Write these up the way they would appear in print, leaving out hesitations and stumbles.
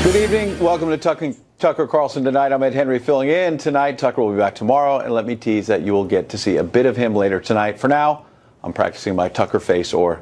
Good evening. Welcome to Tucker Carlson Tonight. I'm Ed Henry filling in tonight. Tucker will be back tomorrow, and let me tease that you will get to see a bit of him later tonight. For now, I'm practicing my Tucker face, or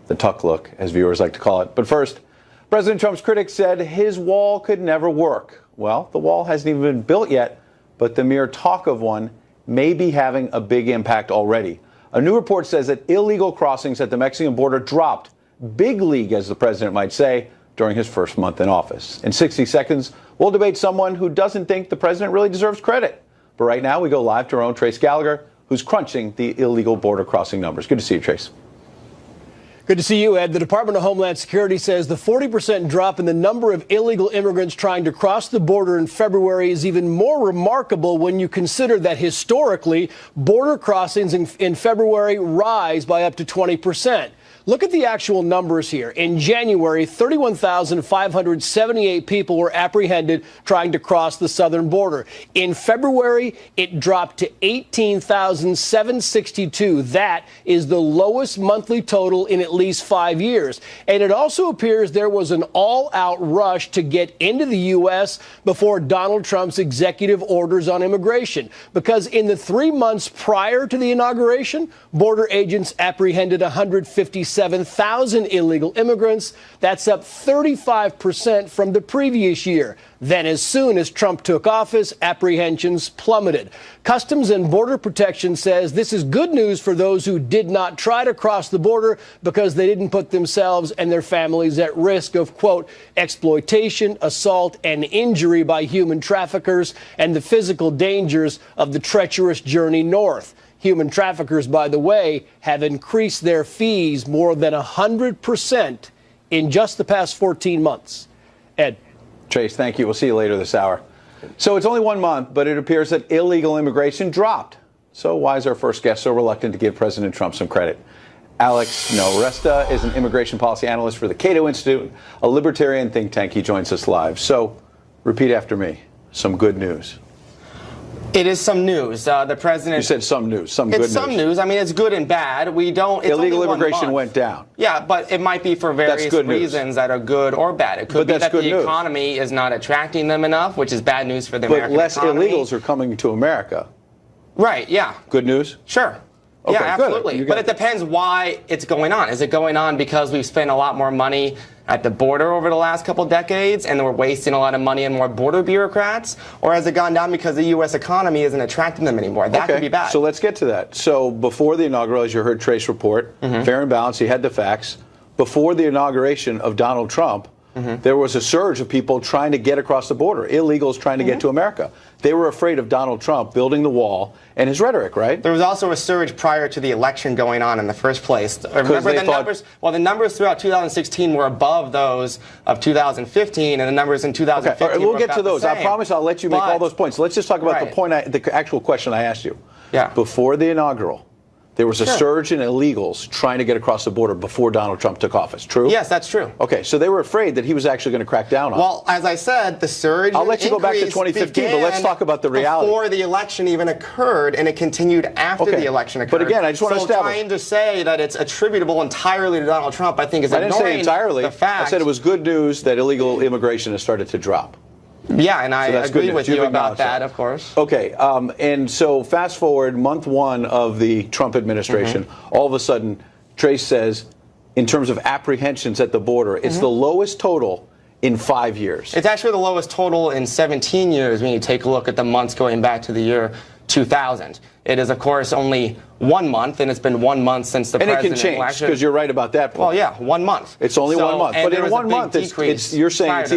the Tuck look, as viewers like to call it. But first, President Trump's critics said his wall could never work. Well, the wall hasn't even been built yet, but the mere talk of one may be having a big impact already. A new report says that illegal crossings at the Mexican border dropped, big league, as the president might say, during his first month in office. In 60 seconds, we'll debate someone who doesn't think the president really deserves credit. But right now, we go live to our own Trace Gallagher, who's crunching the illegal border crossing numbers. Good to see you, Trace. Good to see you, Ed. The Department of Homeland Security says the 40% drop in the number of illegal immigrants trying to cross the border in February is even more remarkable when you consider that historically, border crossings in February rise by up to 20%. Look at the actual numbers here. In January, 31,578 people were apprehended trying to cross the southern border. In February, it dropped to 18,762. That is the lowest monthly total in at least 5 years. And it also appears there was an all-out rush to get into the U.S. before Donald Trump's executive orders on immigration. Because in the 3 months prior to the inauguration, border agents apprehended 157,000 illegal immigrants. That's up 35% from the previous year. Then, as soon as Trump took office, apprehensions plummeted. Customs and Border Protection says this is good news for those who did not try to cross the border because they didn't put themselves and their families at risk of, quote, exploitation, assault, and injury by human traffickers and the physical dangers of the treacherous journey north. Human traffickers, by the way, have increased their fees more than 100% in just the past 14 months. Ed. Trace, thank you. We'll see you later this hour. So it's only 1 month, but it appears that illegal immigration dropped. So why is our first guest so reluctant to give President Trump some credit? Alex Nowrasteh is an immigration policy analyst for the Cato Institute, a libertarian think tank. He joins us live. So repeat after me. Some good news. It is some news. The president. You said some news. Some good news. It's some news. I mean, it's good and bad. We don't. It's illegal immigration went down. Yeah, but it might be for various reasons that are good or bad. It could be that the economy is not attracting them enough, which is bad news for the American economy. But less illegals are coming to America. Right. Yeah. Good news. Sure. Okay, yeah, absolutely. Good. But it depends why it's going on. Is it going on because we've spent a lot more money at the border over the last couple decades and we're wasting a lot of money on more border bureaucrats? Or has it gone down because the U.S. economy isn't attracting them anymore? That could be bad. So let's get to that. So before the inaugural, as you heard Trace report, fair and balanced, he had the facts. Before the inauguration of Donald Trump, there was a surge of people trying to get across the border, illegals trying to get to America. They were afraid of Donald Trump building the wall and his rhetoric, right? There was also a surge prior to the election going on in the first place. Remember the numbers? Well, the numbers throughout 2016 were above those of 2015, and the numbers in 2015 okay, we'll were get to those. I promise I'll let you make all those points. Let's just talk about the actual question I asked you. Yeah. Before the inaugural, there was a surge in illegals trying to get across the border before Donald Trump took office. True? Yes, that's true. Okay, so they were afraid that he was actually going to crack down on it. Well, as I said, the surge I'll let you go back to 2015, but let's talk about the reality. Before the election even occurred, and it continued after the election occurred. But again, I just want to establish. Trying to say that it's attributable entirely to Donald Trump, I think, is ignoring the fact. I didn't say entirely. I said it was good news that illegal immigration has started to drop. Yeah, and I agree with you about that, of course. Okay, and so fast forward month one of the Trump administration, all of a sudden, Trace says, in terms of apprehensions at the border, it's the lowest total in 5 years. It's actually the lowest total in 17 years when you take a look at the months going back to the year 2000. It is, of course, only 1 month, and it's been 1 month since the president. And it can change, because you're right about that point. Well, yeah, 1 month. It's only 1 month. But in 1 month, you're saying it's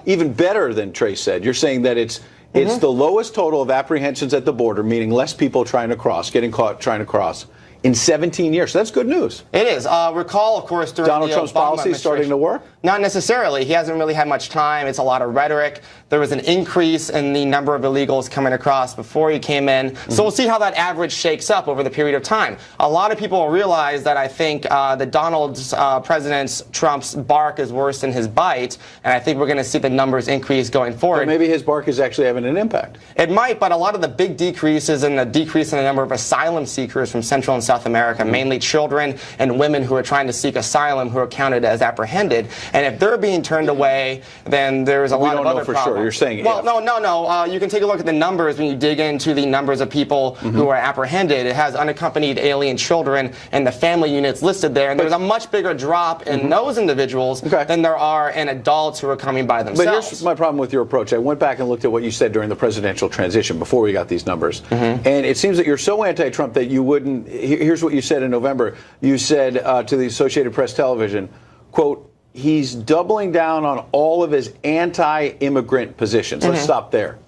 even better than Trace said. You're saying that it's the lowest total of apprehensions at the border, meaning less people trying to cross, getting caught trying to cross, in 17 years. So that's good news. It is. Recall, of course, during Donald Trump's policy is starting to work? Not necessarily. He hasn't really had much time. It's a lot of rhetoric. There was an increase in the number of illegals coming across before he came in. So we'll see how that average shakes up over the period of time. A lot of people realize that I think that President Trump's bark is worse than his bite, and I think we're going to see the numbers increase going forward. But maybe his bark is actually having an impact. It might, but a lot of the big decreases and the decrease in the number of asylum seekers from Central and South South America, mainly children and women who are trying to seek asylum who are counted as apprehended. And if they're being turned away, then there's a lot of other problems. We don't know for sure. You're saying well, no. You can take a look at the numbers when you dig into the numbers of people who are apprehended. It has unaccompanied alien children and the family units listed there. And there's a much bigger drop in those individuals than there are in adults who are coming by themselves. But here's my problem with your approach. I went back and looked at what you said during the presidential transition before we got these numbers. And it seems that you're so anti-Trump that you wouldn't. Here's what you said in November. You said to the Associated Press Television, quote, he's doubling down on all of his anti-immigrant positions. Let's stop there.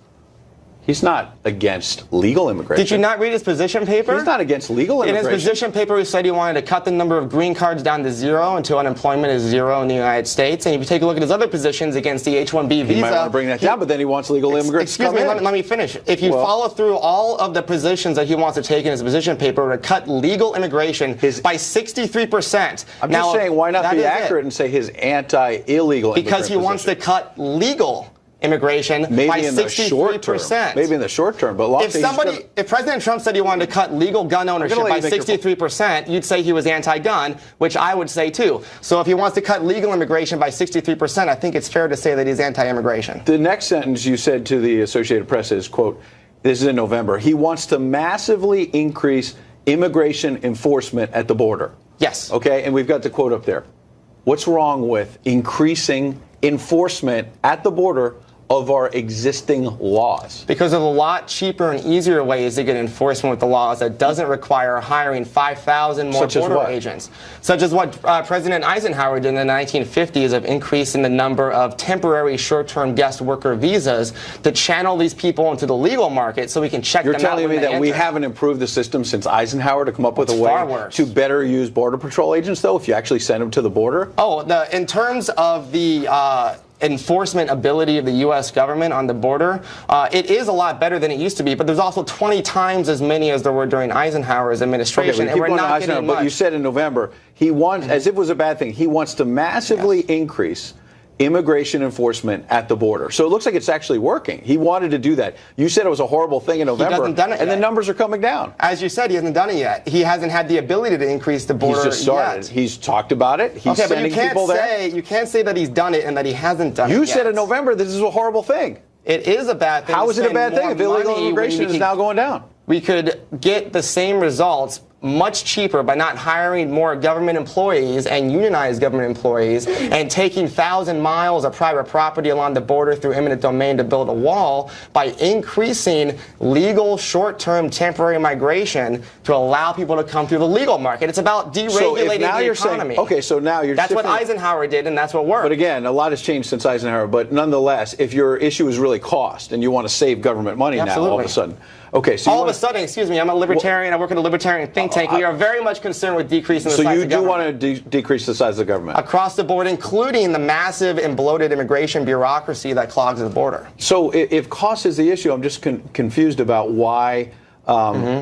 He's not against legal immigration. Did you not read his position paper? He's not against legal immigration. In his position paper, he said he wanted to cut the number of green cards down to 0 until unemployment is 0 in the United States. And if you take a look at his other positions against the H-1B visa... He might want to bring that down, but then he wants legal immigrants to come in. Let me finish. If you follow through all of the positions that he wants to take in his position paper to cut legal immigration by 63%. I'm just saying, why not be accurate and say his anti-illegal immigration Because he wants to cut legal immigration by 63%. Maybe in the short term, but if President Trump said he wanted to cut legal gun ownership by 63%, you'd say he was anti-gun, which I would say too. So if he wants to cut legal immigration by 63%, I think it's fair to say that he's anti-immigration. The next sentence you said to the Associated Press is, quote, this is in November, he wants to massively increase immigration enforcement at the border. Yes. Okay, and we've got the quote up there. What's wrong with increasing enforcement at the border of our existing laws? Because of a lot cheaper and easier ways to get enforcement with the laws that doesn't require hiring 5,000 more border agents. Such as what President Eisenhower did in the 1950s of increasing the number of temporary short-term guest worker visas to channel these people into the legal market so we can check them out. You're telling me that we haven't improved the system since Eisenhower to come up with a way to better use Border Patrol agents, though, if you actually send them to the border? Oh, in terms of the enforcement ability of the U.S. government on the border, it is a lot better than it used to be, but there's also 20 times as many as there were during Eisenhower's administration, and we're not getting much. But you said in November, he wants, as if it was a bad thing, he wants to massively increase immigration enforcement at the border. So it looks like it's actually working. He wanted to do that. You said it was a horrible thing in November. He hasn't done it and yet. The numbers are coming down. As you said, he hasn't done it yet. He hasn't had the ability to increase the border He's just started. yet. He's talked about it. He's sending people there. You can't say that he's done it and that he hasn't done it yet. You said in November this is a horrible thing. It is a bad thing. How is it a bad thing if illegal immigration is now going down? We could get the same results much cheaper by not hiring more government employees and unionized government employees and taking 1,000 miles of private property along the border through eminent domain to build a wall by increasing legal short-term temporary migration to allow people to come through the legal market. It's about deregulating the economy. Okay, so now you're That's what Eisenhower did, and that's what worked. But again, a lot has changed since Eisenhower. But nonetheless, if your issue is really cost and you want to save government money now, all of a sudden. Okay, so all of a sudden, excuse me, I'm a libertarian. I work at a libertarian think tank. We are very much concerned with decreasing the size of government. So you do want to decrease the size of government? Across the board, including the massive and bloated immigration bureaucracy that clogs the border. So if cost is the issue, I'm just confused about why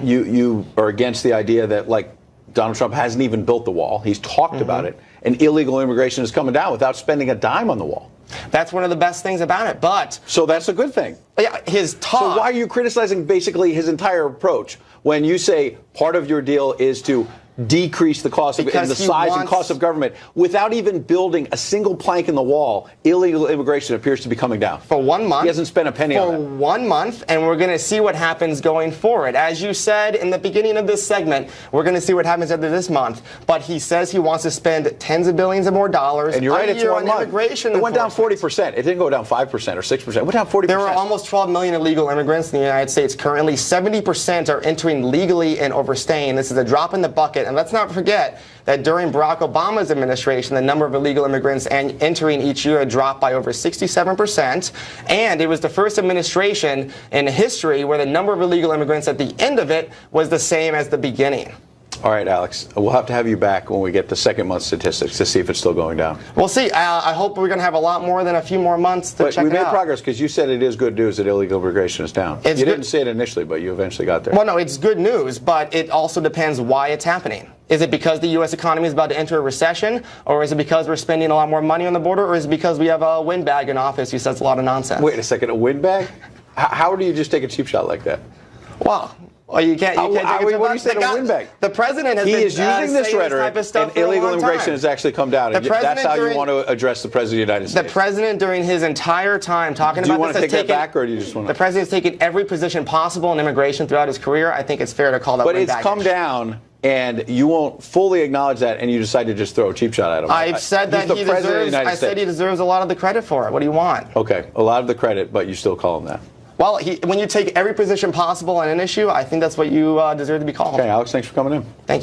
you are against the idea that, like, Donald Trump hasn't even built the wall. He's talked about it. And illegal immigration is coming down without spending a dime on the wall. That's one of the best things about it, but... So that's a good thing. Yeah, his talk... So why are you criticizing basically his entire approach when you say part of your deal is to decrease the cost of and the size and cost of government without even building a single plank in the wall? Illegal immigration appears to be coming down. For 1 month. He hasn't spent a penny on that. For 1 month, and we're going to see what happens going forward. As you said in the beginning of this segment, we're going to see what happens after this month. But he says he wants to spend tens of billions of more dollars. And you're right, it's 1 month. Immigration it went down 40%. It didn't go down 5% or 6%. It went down 40%. There are almost 12 million illegal immigrants in the United States currently. 70% are entering legally and overstaying. This is a drop in the bucket. And let's not forget that during Barack Obama's administration, the number of illegal immigrants entering each year dropped by over 67%. And it was the first administration in history where the number of illegal immigrants at the end of it was the same as the beginning. All right, Alex, we'll have to have you back when we get the second month statistics to see if it's still going down. We'll see. I hope we're going to have a lot more than a few more months to check it out. But we made progress because you said it is good news that illegal immigration is down. You didn't say it initially, but you eventually got there. Well, no, it's good news, but it also depends why it's happening. Is it because the U.S. economy is about to enter a recession, or is it because we're spending a lot more money on the border, or is it because we have a windbag in office who says a lot of nonsense? Wait a second, a windbag? How do you just take a cheap shot like that? Well, Well, you can't. You can't take it what do you say to Winbeck? The president has he been is using this saying rhetoric, type of stuff and for a illegal long immigration time. has actually come down. And that's how you want to address the president of the United States. The president, during his entire time talking about this, do you want to take that back, or do you just want to? The president's taken every position possible in immigration throughout his career. I think it's fair to call that. But it's come down, and you won't fully acknowledge that, and you decide to just throw a cheap shot at him. I've said that he deserves. I said he deserves a lot of the credit for it. What do you want? Okay, a lot of the credit, but you still call him that. Well, when you take every position possible on an issue, I think that's what you deserve to be called. Okay, Alex, thanks for coming in. Thank you.